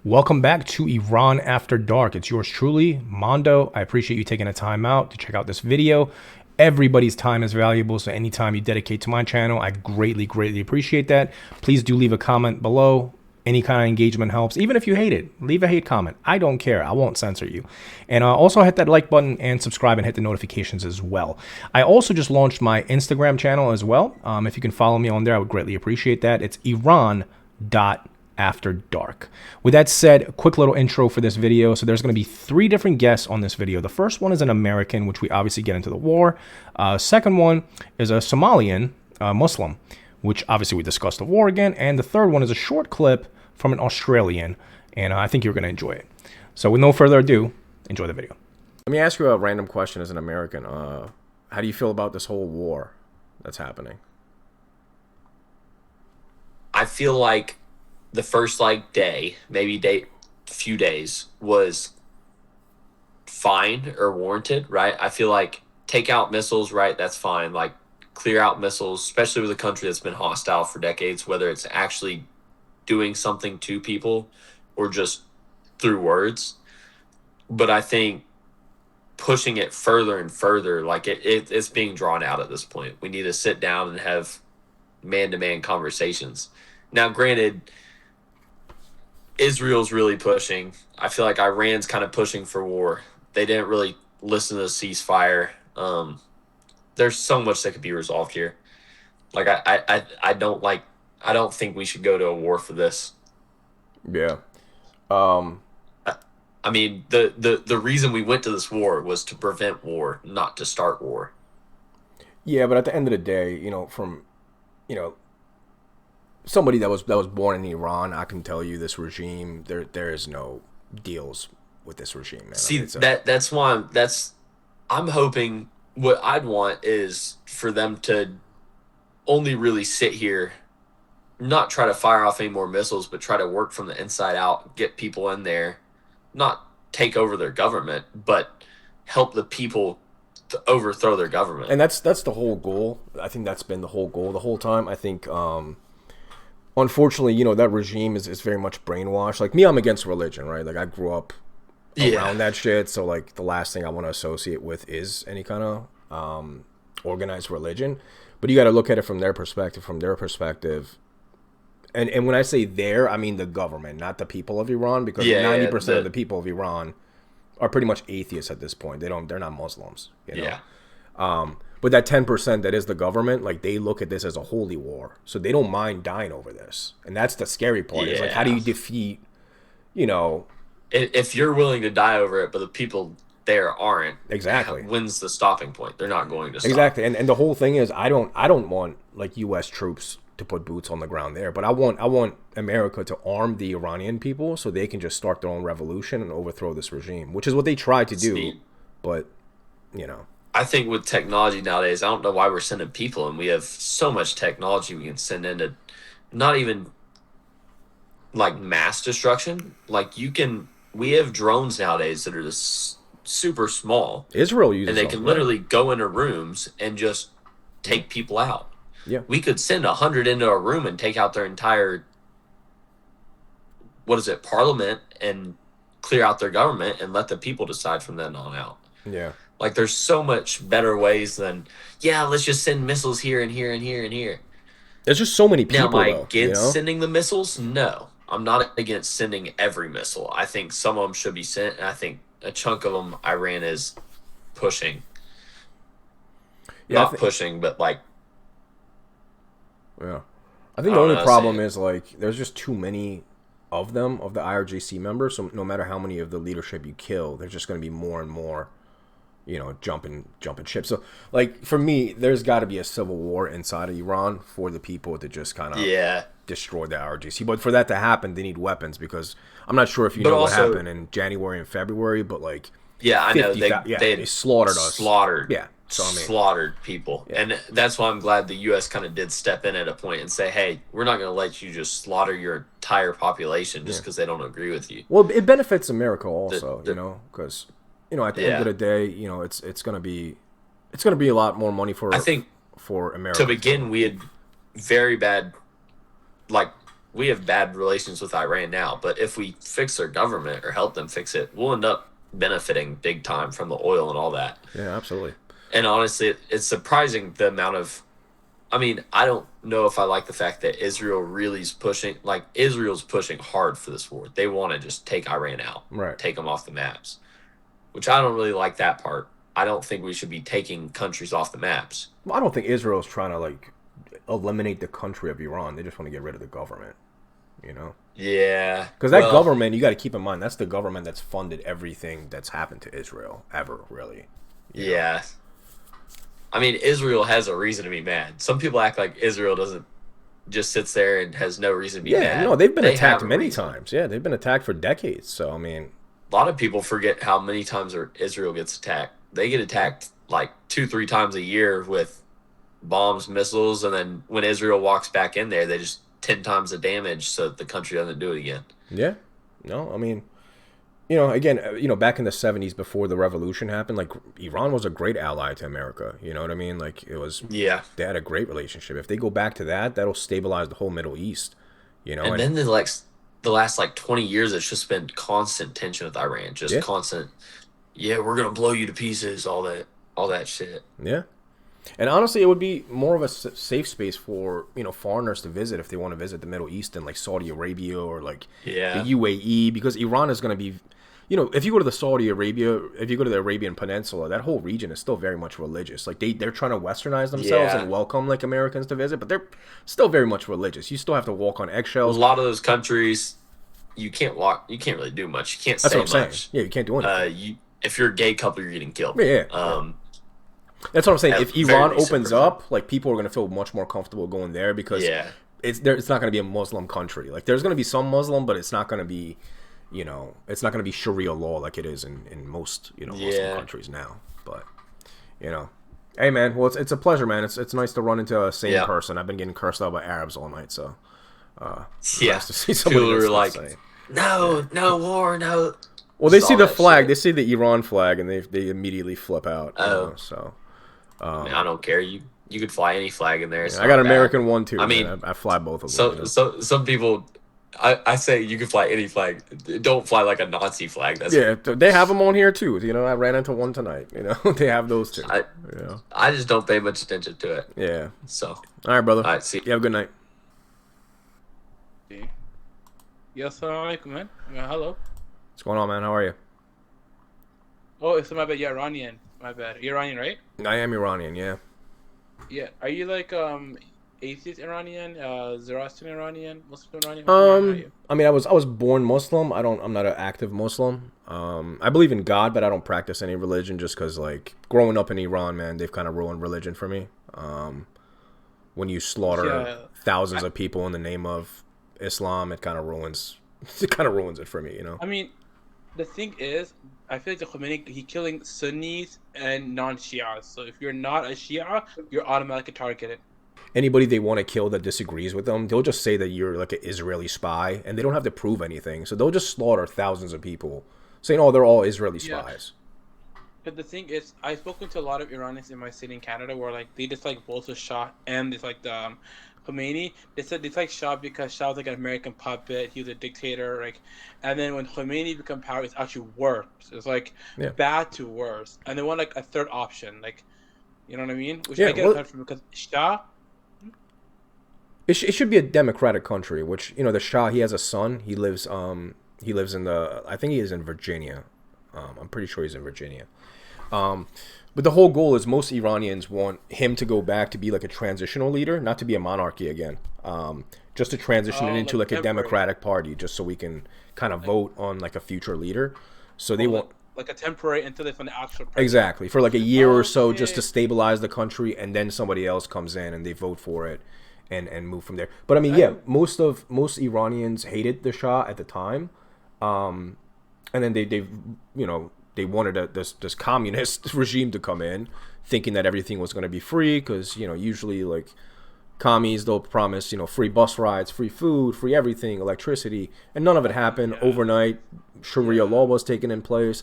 Welcome back to Iran After Dark. It's yours truly, Mondo. I appreciate you taking the time out to check out this video. Everybody's time is valuable, so any time you dedicate to my channel, I greatly, greatly appreciate that. Please do leave a comment below. Any kind of engagement helps. Even if you hate it, leave a hate comment. I don't care. I won't censor you. And also hit that like button and subscribe and hit the notifications as well. I also just launched my Instagram channel as well. If you can follow me on there, I would greatly appreciate that. It's Iran.afterdark. With that said, a quick little intro for this video. So there's going to be 3 different guests on this video. The first one is an American, which we obviously get into the war. Second one is a Somalian Muslim, which obviously we discussed the war again. And the third one is a short clip from an Australian, and I think you're going to enjoy it. So with no further ado, enjoy the video. Let me ask you a random question as an American. How do you feel about this whole war that's happening? I feel like the first few days was fine or warranted, right? I feel like take out missiles, right? That's fine. Like clear out missiles, especially with a country that's been hostile for decades, whether it's actually doing something to people or just through words. But I think pushing it further and further, like it's being drawn out at this point. We need to sit down and have man-to-man conversations. Now, granted, Israel's really pushing. I feel like Iran's kind of pushing for war. They didn't really listen to the ceasefire. There's so much that could be resolved here. Like I don't think we should go to a war for this. Yeah. I mean, the reason we went to this war was to prevent war, not to start war. Yeah, but at the end of the day, from somebody that was born in Iran, I can tell you this regime, there is no deals with this regime, man. See, that's why I'm hoping what I'd want is for them to only really sit here, not try to fire off any more missiles, but try to work from the inside out, get people in there, not take over their government, but help the people to overthrow their government. And that's the whole goal. I think that's been the whole goal the whole time. I think, unfortunately, that regime is very much brainwashed. Like me, I'm against religion, right? Like I grew up around that shit. So like the last thing I want to associate with is any kind of organized religion. But you got to look at it from their perspective. And when I say there, I mean the government, not the people of Iran, because 90% of the people of Iran are pretty much atheists at this point. They're not Muslims. Yeah. But that 10% that is the government, like they look at this as a holy war, so they don't mind dying over this, and that's the scary part. Is like, how do you defeat, if you're willing to die over it, but the people there aren't, exactly, when's the stopping point? They're not going to stop. Exactly. And the whole thing is, I don't want like U.S. troops to put boots on the ground there, but I want America to arm the Iranian people so they can just start their own revolution and overthrow this regime, which is what they tried to do. But I think with technology nowadays, I don't know why we're sending people, and we have so much technology we can send into not even like mass destruction. Like we have drones nowadays that are just super small. Israel uses and they can literally go into rooms and just take people out. Yeah, we could send 100 into a room and take out their entire, parliament, and clear out their government and let the people decide from then on out. Yeah. Like there's so much better ways than, let's just send missiles here and here and here and here. There's just so many people. Now, am I against sending the missiles? No, I'm not against sending every missile. I think some of them should be sent, and I think a chunk of them Iran is pushing. Not pushing, but like. Yeah. I think the only problem is like there's just too many of them, of the IRGC members, so no matter how many of the leadership you kill, there's just going to be more and more jumping ships. So like for me, there's got to be a civil war inside of Iran for the people to just kind of destroy the IRGC. But for that to happen, they need weapons, because I'm not sure if you know what happened in January and February, but like I know they slaughtered us. So, slaughtered people. Yeah. And that's why I'm glad the U.S. kind of did step in at a point and say, hey, we're not going to let you just slaughter your entire population just because they don't agree with you. Well, it benefits America also, because, at the end of the day, it's going to be a lot more money for America. To begin, we had very bad, like, we have bad relations with Iran now, but if we fix their government or help them fix it, we'll end up benefiting big time from the oil and all that. Yeah, absolutely. And honestly, it's surprising the amount of. I mean, I don't know if I like the fact that Israel really is pushing. Like Israel's pushing hard for this war. They want to just take Iran out, Right. take them off the maps, which I don't really like that part. I don't think we should be taking countries off the maps. Well, I don't think Israel's trying to like eliminate the country of Iran. They just want to get rid of the government. You know. Yeah, Because that government, you got to keep in mind, that's the government that's funded everything that's happened to Israel ever, really. Yeah. I mean, Israel has a reason to be mad. Some people act like Israel doesn't just sits there and has no reason to be Yeah, mad. no, they've been They attacked have a many reason. times. Yeah, they've been attacked for decades. So, I mean, A lot of people forget how many times Israel gets attacked. They get attacked like 2, 3 times a year with bombs, missiles, and then when Israel walks back in there, they just 10 times the damage so that the country doesn't do it again. yeah. No, I mean, again, back in the 70s before the revolution happened, like Iran was a great ally to America. You know what I mean? Like Yeah. they had a great relationship. If they go back to that, that'll stabilize the whole Middle East. And And then the last like 20 years, it's just been constant tension with Iran, just yeah, constant. Yeah, we're gonna blow you to pieces, all that shit. yeah. And honestly, it would be more of a safe space for foreigners to visit if they want to visit the Middle East than like Saudi Arabia or like the Yeah, UAE, because Iran is going to be, if you go to the Saudi Arabia, if you go to the Arabian Peninsula, that whole region is still very much religious. Like they're trying to westernize themselves yeah. and welcome like Americans to visit, but they're still very much religious. You still have to walk on A eggshells. lot of those countries, you can't walk. You can't really do much. You can't That's what say I'm saying. much. Yeah, you can't do anything. You if you're a gay couple, you're getting killed. Yeah, yeah, yeah. That's what I'm saying. At If very Iran recent opens version. up, like people are going to feel much more comfortable going there because Yeah, it's not going to be a Muslim country. Like there's going to be some Muslim, but it's not going to be, it's not going to be Sharia law like it is in most Muslim yeah, countries now. But you know, hey man, well it's a pleasure, man. It's nice to run into a sane yeah, person. I've been getting cursed out by Arabs all night, so yeah. nice to see somebody People that's are not like, sane. Yeah. no, no war, no. Well, they Just see all the that flag, they shit. see the Iran flag, and they immediately flip out. Oh, So. I mean, I don't care. You could fly any flag in there. It's Yeah, I got not an bad. American one too, I man. mean, I fly both of them. so some people, I say you can fly any flag. Don't fly like a Nazi flag. That's Yeah, they have them on here too. I ran into one tonight. They have those too. I I just don't pay much attention to it. Yeah. So, All right, brother. all right, see. You have a good night. Yes, assalamu alaikum, man. Hello. What's going on, man? How are you? Oh, it's my bad. You're Iranian. My bad. You're Iranian, right? I am Iranian. Yeah. Yeah. Are you like atheist Iranian, Zoroastrian Iranian, Muslim Iranian? What Iranian are you? I mean, I was born Muslim. I'm not an active Muslim. I believe in God, but I don't practice any religion just because, like, growing up in Iran, man, they've kind of ruined religion for me. When you slaughter Yeah. thousands of people in the name of Islam, it kind of ruins. It kind of ruins it for me. I mean, the thing is, I feel like the Khomeini, he killing Sunnis and non-Shias. So if you're not a Shia, you're automatically targeted. Anybody they want to kill that disagrees with them, they'll just say that you're like an Israeli spy, and they don't have to prove anything. So they'll just slaughter thousands of people, saying, "Oh, they're all Israeli Yeah. spies." But the thing is, I've spoken to a lot of Iranians in my city in Canada where like they just like both the Shah and it's like the Khomeini. They said they like Shah because Shah was like an American puppet. He was a dictator, like, and then when Khomeini became power, it's actually worse. It's like Yeah. bad to worse, and they want like a third option, like, you know what I mean? Which Yeah, I get well- that from because Shah. It should be a democratic country. Which the Shah, he has a son. He lives in the. I think he is in Virginia. I'm pretty sure he's in Virginia. But the whole goal is most Iranians want him to go back to be like a transitional leader, not to be a monarchy again. Just to transition it into like a temporary. democratic party, just so we can kind of vote on like a future leader. So they want Like a temporary until they find the actual president. exactly for like a year or so, just to Okay. stabilize the country, and then somebody else comes in and they vote for it, and move from there. But I mean, yeah, most Iranians hated the Shah at the time, and then they wanted this communist regime to come in, thinking that everything was going to be free, because usually like commies, they'll promise free bus rides, free food, free everything, electricity, and none of it happened. Overnight Sharia law was taken in place,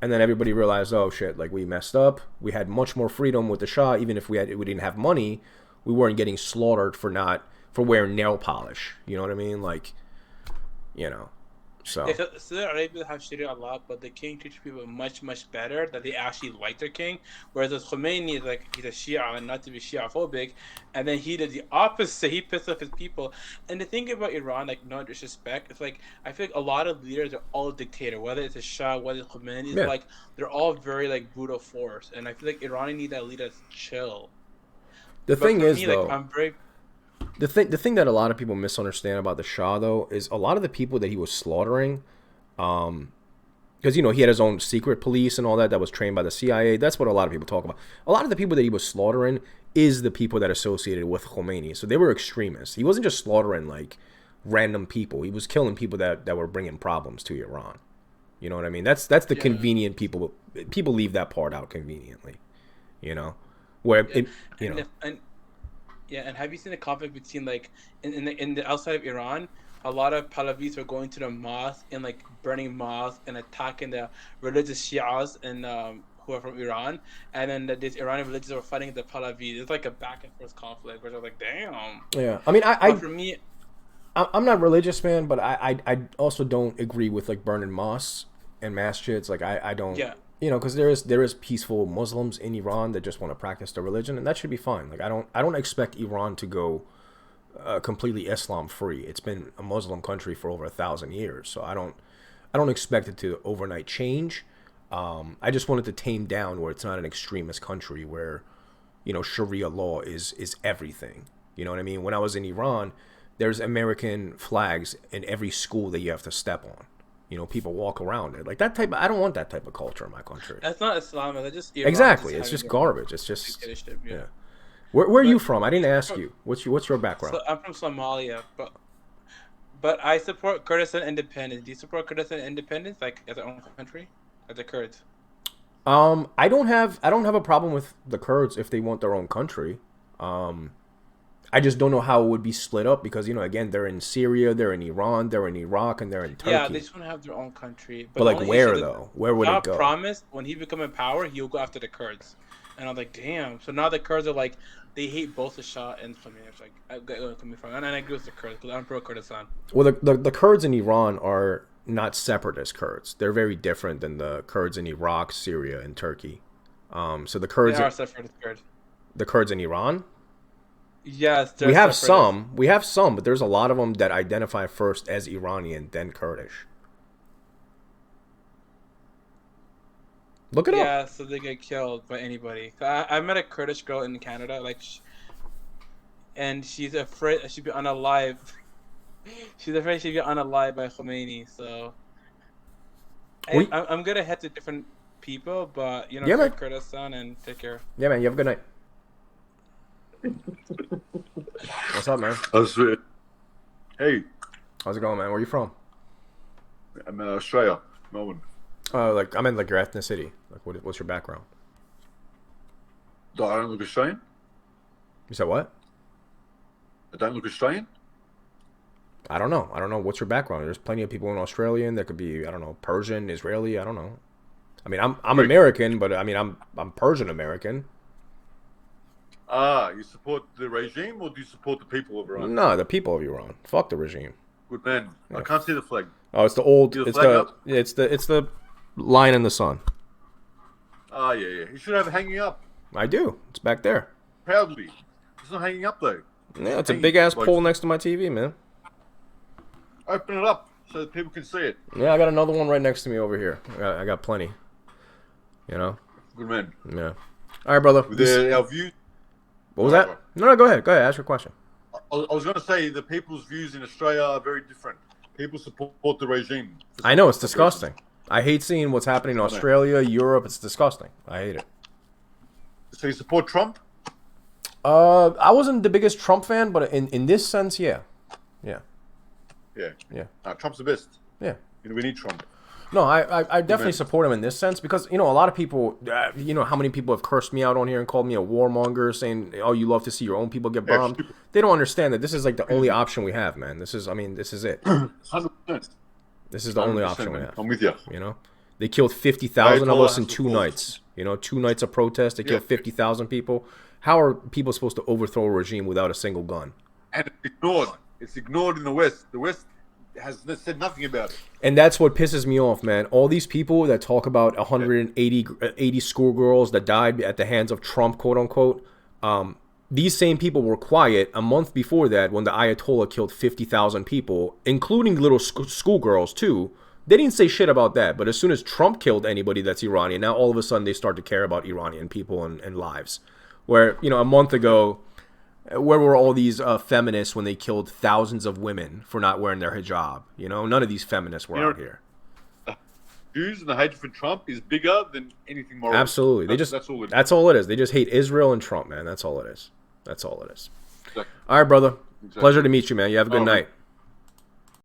and then everybody realized, oh shit, like we messed up. We had much more freedom with the Shah. Even if we didn't have money, we weren't getting slaughtered for not for wearing nail polish. You know what I mean? Like, you know, so. Yeah, Saudi Arabia have Sharia a lot, but the king treats people much, much better that they actually like their king. Whereas with Khomeini is like he's a Shia, and not to be Shia phobic, and then he did the opposite. He pissed off his people. And the thing about Iran, like no disrespect, it's like I feel like a lot of leaders are all dictator. Whether it's a Shah, whether it's Khomeini, it's Yeah. like they're all very like brutal force. And I feel like Iran need that leader that's chill. The But thing for is, me, though, like I'm very the thing that a lot of people misunderstand about the Shah, though, is a lot of the people that he was slaughtering, because, you know, he had his own secret police and all that was trained by the CIA. That's what a lot of people talk about. A lot of the people that he was slaughtering is the people that associated with Khomeini. So they were extremists. He wasn't just slaughtering, like, random people. He was killing people that were bringing problems to Iran. You know what I mean? That's the convenient people. People leave that part out conveniently, you know? Where, it, you know... Yeah, and have you seen the conflict between like in the outside of Iran? A lot of Pahlavis were going to the mosque and like burning mosques and attacking the religious Shias and who are from Iran, and then these Iranian religions were fighting the Pahlavis. It's like a back and forth conflict, where I was like, damn. Yeah, I mean, But for me, I'm not religious, man, but I also don't agree with like burning mosques and masjids. Like I don't. yeah, You know, because there is peaceful Muslims in Iran that just want to practice their religion, and that should be fine. Like I don't expect Iran to go completely Islam free. It's been a Muslim country for over 1,000 years, so I don't expect it to overnight change. I just want it to tame down where it's not an extremist country where, you know, Sharia law is everything. You know what I mean? When I was in Iran, there's American flags in every school that you have to step on. You know, people walk around it like that type. I don't want that type of culture in my country. that's not Islam. That's just Iran Exactly, it's having just their garbage. It's just dictatorship. Yeah. yeah. Where are you But from? I didn't ask you. What's your background? so I'm from Somalia, but I support Kurdistan independence. Do you support Kurdistan independence, like as their own country, as the Kurds? I don't have a problem with the Kurds if they want their own country. I just don't know how it would be split up because, you know, again, they're in Syria, they're in Iran, they're in Iraq, and they're in Turkey. Yeah, they just want to have their own country. But like the only where issue though? Where would Shah it go? promised when he become in power, he'll go after the Kurds. And I'm like, damn. So now the Kurds are like, they hate both the Shah and Khamenei. It's like, I get where I'm coming from. And I agree with the Kurds because I'm pro Kurdistan. Well, the Kurds in Iran are not separatist Kurds. They're very different than the Kurds in Iraq, Syria, and Turkey. So the Kurds They are separatist Kurds. the Kurds in Iran. Yes, they're We have separatists. some, but there's a lot of them that identify first as Iranian, then Kurdish. Look it up. Yeah, so they get killed by anybody. I met a Kurdish girl in Canada, like, and she's afraid she'd be unalive. She's afraid she'd be unalive by Khomeini. So I'm gonna head to different people, but you know, Yeah, man. Kurdistan and take care. Yeah, man. You have a good night. What's up, man? Hey, How's it going, man? Where you from? I'm in Australia, Melbourne. Like I meant like your ethnicity. Like what's your background? I don't look Australian. You said what? I don't look Australian. I don't know. What's your background? There's plenty of people in Australian that could be, I don't know, Persian, Israeli. I don't know. I mean, I'm American, but I mean, I'm Persian American. You support the regime or do you support the people of Iran? No, the people of Iran. Fuck the regime. Good man. Yeah. I can't see the flag. Oh, it's the old. See the It's flag the. up? It's the line in the sun. Yeah. You should have it hanging up I do. It's back there. proudly. It's not hanging up though. Yeah, it's a Hanging, big ass like, pole next to my TV, man. Open it up so that people can see it. Yeah, I got another one right next to me over here. I got plenty. You know. Good man. Yeah. All right, brother. Our views. What was that? No, go ahead. Ask your question. I was going to say the people's views in Australia are very different. People support the regime. I know it's disgusting. I hate seeing what's happening in Australia, Europe. It's disgusting. I hate it. So you support Trump? I wasn't the biggest Trump fan, but in this sense, yeah. Yeah. Yeah. Trump's the best. Yeah. You know, we need Trump. No, I definitely support him in this sense because, you know, a lot of people, you know, how many people have cursed me out on here and called me a warmonger saying, oh, you love to see your own people get bombed. stupid. They don't understand that this is like the only option we have, man. This is it. 100%. This is the only option we man. have. I'm with you. You know, they killed 50,000 of us in Ayatollah 2 has nights. You know, 2 nights of protest. They killed Yeah. 50,000 people. How are people supposed to overthrow a regime without a single gun? and it's ignored. It's ignored in the West. The West has said nothing about it. And that's what pisses me off, man. All these people that talk about 180 schoolgirls that died at the hands of Trump, quote unquote. These same people were quiet a month before that when the Ayatollah killed 50,000 people, including little schoolgirls too. They didn't say shit about that. But as soon as Trump killed anybody that's Iranian, now all of a sudden they start to care about Iranian people and lives. Where, you know, a month ago, where were all these feminists when they killed thousands of women for not wearing their hijab? You know, none of these feminists were out here. Jews and the hatred for Trump is bigger than anything moral. Absolutely. That's all it is. They just hate Israel and Trump, man. That's all it is. That's all it is. Exactly. All right, brother. Exactly. Pleasure to meet you, man. You have a good night.